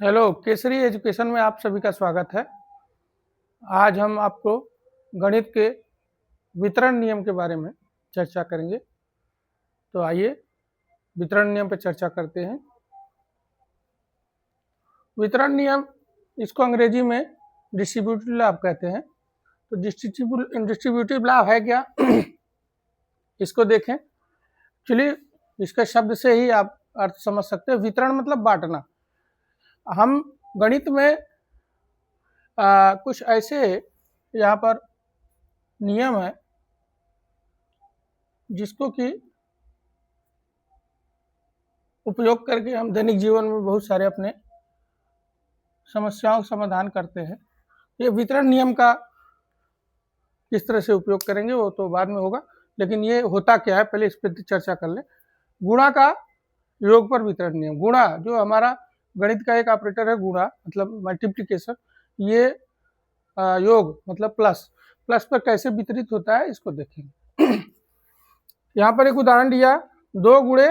Hello, Kesari education में आप सभी का स्वागत है। आज हम आपको गणित के वितरण नियम के बारे में चर्चा करेंगे। तो आइए वितरण नियम पर चर्चा करते हैं। वितरण नियम, इसको अंग्रेजी में डिस्ट्रीब्यूटिव लॉ कहते हैं। तो डिस्ट्रीब्यूटिव लॉ है क्या? इसको देखें। एक्चुअली इसके शब्द से ही आप अर्थ समझ सकते हैं। वितरण मतलब बांटना। हम गणित में कुछ ऐसे यहाँ पर नियम है जिसको कि उपयोग करके हम दैनिक जीवन में बहुत सारे अपने समस्याओं का समाधान करते हैं। ये वितरण नियम का किस तरह से उपयोग करेंगे वो तो बाद में होगा, लेकिन ये होता क्या है पहले इस पर चर्चा कर लें। गुणा का योग पर वितरण नियम। गुणा जो हमारा गणित का एक ऑपरेटर है, गुणा मतलब मल्टीप्लिकेशन, ये योग मतलब प्लस पर कैसे वितरित होता है इसको देखेंगे। यहाँ पर एक उदाहरण दिया, 2 गुणे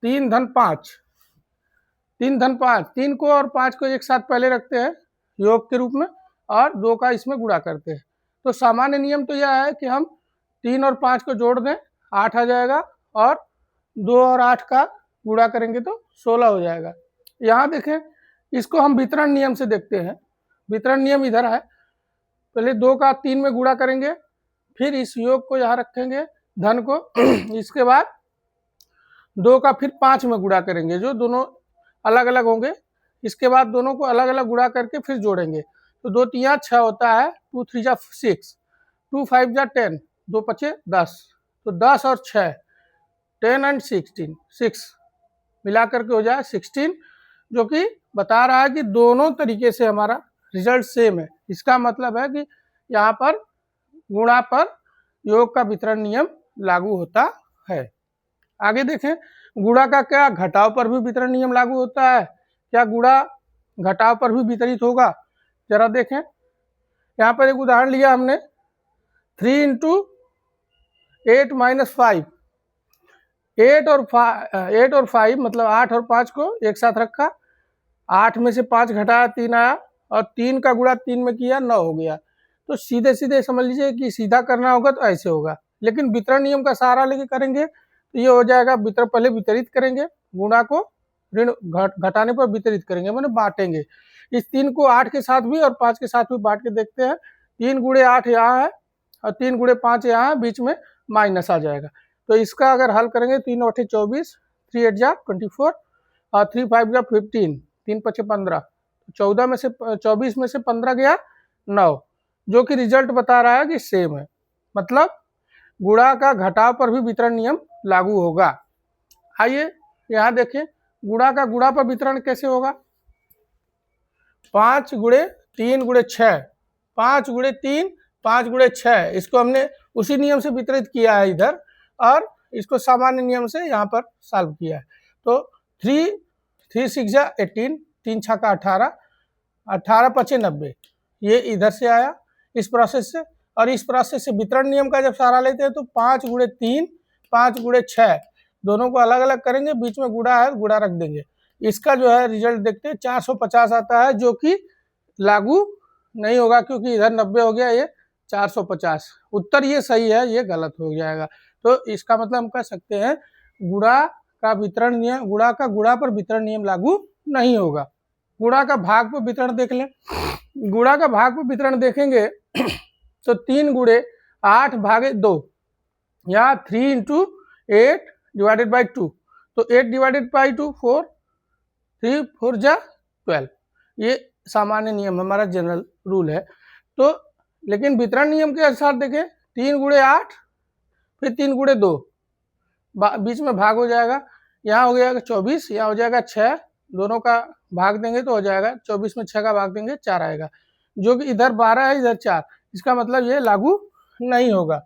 3 धन 5। 3 धन 5, 3 को और 5 को एक साथ पहले रखते हैं योग के रूप में और 2 का इसमें गुणा करते हैं। तो सामान्य नियम तो यह है कि हम 3 और 5 को जोड़ दें, 8 आ जाएगा, और 2 और 8 का गुणा करेंगे तो 16 हो जाएगा। यहाँ देखें, इसको हम वितरण नियम से देखते हैं। वितरण नियम इधर है, पहले 2 का 3 में गुणा करेंगे, फिर इस योग को यहाँ रखेंगे धन को, इसके बाद 2 का फिर 5 में गुणा करेंगे, जो दोनों अलग अलग होंगे। इसके बाद दोनों को अलग अलग गुणा करके फिर जोड़ेंगे, तो 2 3 6 होता है, 2 3 जा 6, 2 5 जा 10, 2 5 10, तो 10 और 6 10 एंड 16, 6 मिला करके हो जाए 16, जो कि बता रहा है कि दोनों तरीके से हमारा रिजल्ट सेम है। इसका मतलब है कि यहाँ पर गुणा पर योग का वितरण नियम लागू होता है। आगे देखें, गुणा का क्या घटाव पर भी वितरण नियम लागू होता है? क्या गुणा घटाव पर भी वितरित होगा? जरा देखें। यहाँ पर एक उदाहरण लिया हमने, 3 इंटू 8 माइनस 5। 8 और 5 मतलब 8 और 5 को एक साथ रखा, 8 में से 5 घटाया 3 आया, और 3 का गुणा 3 में किया 9 हो गया। तो सीधे सीधे समझ लीजिए कि सीधा करना होगा तो ऐसे होगा, लेकिन वितरण नियम का सहारा लेके करेंगे तो ये हो जाएगा। पहले वितरित करेंगे, गुणा को ऋण घटाने पर वितरित करेंगे, मैंने बांटेंगे। इस 3 को 8 के साथ भी और 5 के साथ भी बांट के देखते हैं। 3 गुणे 8 यहाँ है और 3 गुणे 5 यहाँ है, बीच में माइनस आ जाएगा। तो इसका अगर हल करेंगे, 3 8 24, 3 8 जा 24 और 3 5 जा 15, 3 5 15, 14 में से 24 में से 15 गया 9, जो कि रिजल्ट बता रहा है कि सेम है। मतलब गुणा का घटाव पर भी वितरण नियम लागू होगा। आइए यहाँ देखें, गुणा का गुणा पर वितरण कैसे होगा। 5 गुणे 3 गुणे 6, 5 गुणे 3 5 गुणे 6, इसको हमने उसी नियम से वितरित किया है इधर, और इसको सामान्य नियम से यहाँ पर सॉल्व किया है। तो 3 6 जा 18, 3 6 का 18, 18 5 90, ये इधर से आया इस प्रोसेस से। और इस प्रोसेस से वितरण नियम का जब सहारा लेते हैं तो 5 गुणे 3 5 गुणे 6 दोनों को अलग अलग करेंगे, बीच में गुणा है, गुणा रख देंगे। इसका जो है रिजल्ट देखते हैं, 450 आता है, जो कि लागू नहीं होगा क्योंकि इधर 90 हो गया, ये 450। उत्तर ये सही है, ये गलत हो जाएगा। तो इसका मतलब हम कह सकते हैं गुणा का वितरण नियम, गुणा का गुणा पर वितरण नियम लागू नहीं होगा। गुणा का भाग पर वितरण देख लें। गुणा का भाग पर वितरण देखेंगे तो 3 गुणे 8 भागे 2, या 3 इंटू 8 डिवाइडेड बाई 2, तो 8 डिवाइडेड बाई 2 4, 3 4 जा 12, ये सामान्य नियम हमारा जनरल रूल है। तो लेकिन वितरण नियम के अनुसार देखें, 3 गुणे 8 फिर 3 गुणे 2, बीच में भाग हो जाएगा, यहाँ हो जाएगा 24, यहाँ हो जाएगा 6, दोनों का भाग देंगे तो हो जाएगा 24 में 6 का भाग देंगे 4 आएगा, जो कि इधर 12 है, इधर 4। इसका मतलब ये लागू नहीं होगा।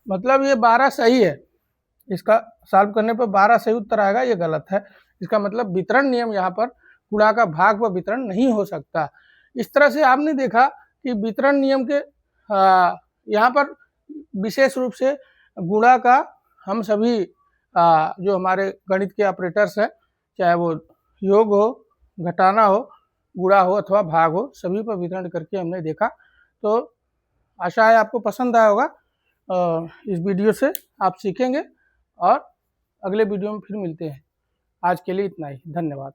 मतलब ये 12 सही है, इसका सॉल्व करने पर 12 सही उत्तर आएगा, ये गलत है। इसका मतलब वितरण नियम यहाँ पर गुणा का भाग व वितरण नहीं हो सकता। इस तरह से आपने देखा कि वितरण नियम के यहाँ पर विशेष रूप से गुणा का हम सभी जो हमारे गणित के ऑपरेटर्स हैं, चाहे वो योग हो, घटाना हो, गुणा हो अथवा भाग हो, सभी पर वितरण करके हमने देखा। तो आशा है आपको पसंद आया होगा। इस वीडियो से आप सीखेंगे और अगले वीडियो में फिर मिलते हैं। आज के लिए इतना ही, धन्यवाद।